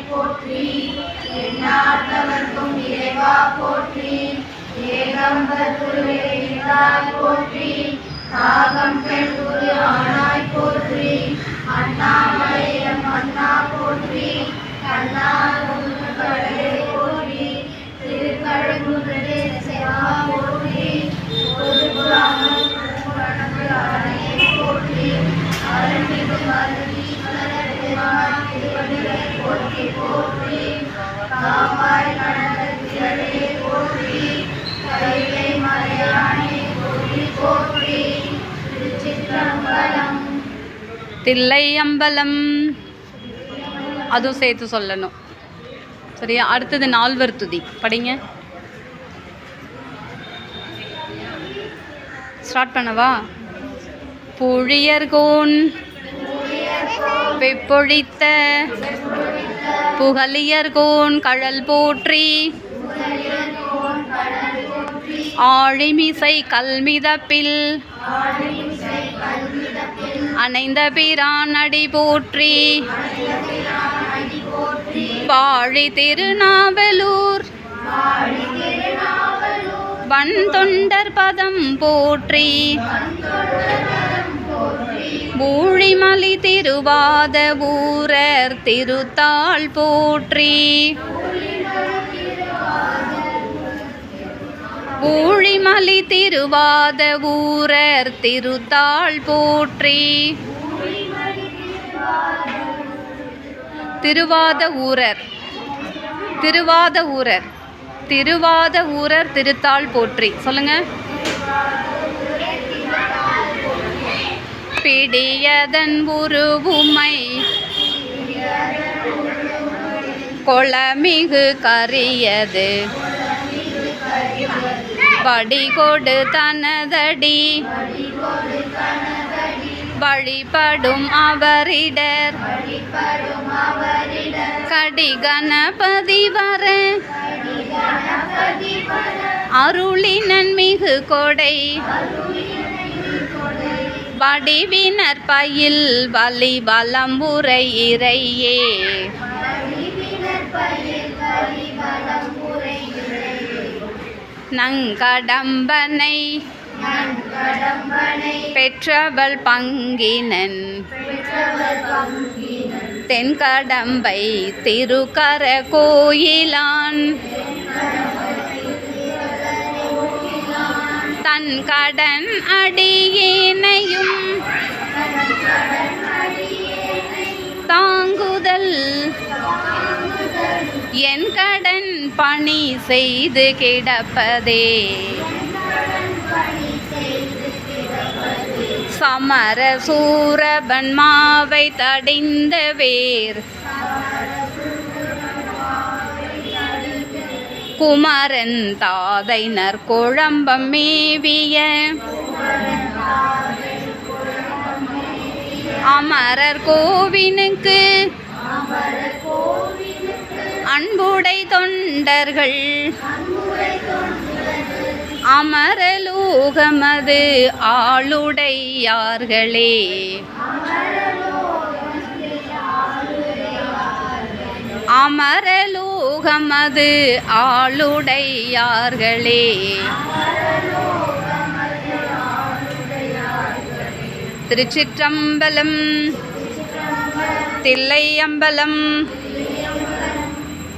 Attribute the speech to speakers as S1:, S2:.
S1: போற்றி எண்ணார்த்தவர்க்கும் இறைவா போற்றி ஏகம்பர் திருவேந்தாய் போற்றி காகம் பெண் குரு ஆனாய் போற்றி அண்ணாமலையம் அண்ணா போற்றி கண்ணாகடலே போற்றி திருக்கழுகுன்றே சிவா போற்றி போற்றி அருள்மிகு போற்றி போற்றி காவாய் கடலே போற்றி கைலை மலையானே போற்றி போற்றி திருச்சிற்றம்பலம்.
S2: தில்லை அம்பலம் அதுவும் சேர்த்து சொல்லணும். சரியா? அடுத்தது நால்வர் துதி படிங்க. ஸ்டார்ட் பண்ணவா? புழியர்கோன் வெப்பொழித்த புகழியர்கோன் கழல் போற்றி ஆழிமிசை கல்மிதப்பில் அணைந்த பிரான் அடி போற்றி வாழி திருநாவலூர் வன் தொண்டர் பதம் போற்றி ஊழிமலி திருவாத ஊரர் திருத்தாள் போற்றி ஊழிமலி திருவாத ஊரர் திருத்தாள் போற்றி திருவாத ஊரர் திருவாத ஊரர் திருவாத ஊரர் திருத்தாள் போற்றி சொல்லுங்க. பிடியதன் உருவுமை கொளமிகு கரியது வடிகொடு தனதடி வழிபடும் அவரிடர் கடி கணபதி வர அருளினன் மிகு கொடை வடிவினர் பயில் வலி வலம்புரை இறையே நங்கடம்பனை பெற்றவள் பங்கினன் தென்கடம்பை திருக்கர கோயிலான் தன் கடன் அடியேனையும் தாங்குதல் என் கடன் பணி செய்து கிடப்பதே சமர சூரபன் மாவை தடிந்த வேர் குமரன் தாதைனர் குழம்பம் மேவிய அமரர் கோவினுக்கு அன்புடை தொண்டர்கள் அமரலோகமது ஆளுடையார்களே அமரலோகமது ஆளுடையார்களே. திருச்சிற்றம்பலம். தில்லை அம்பலம்.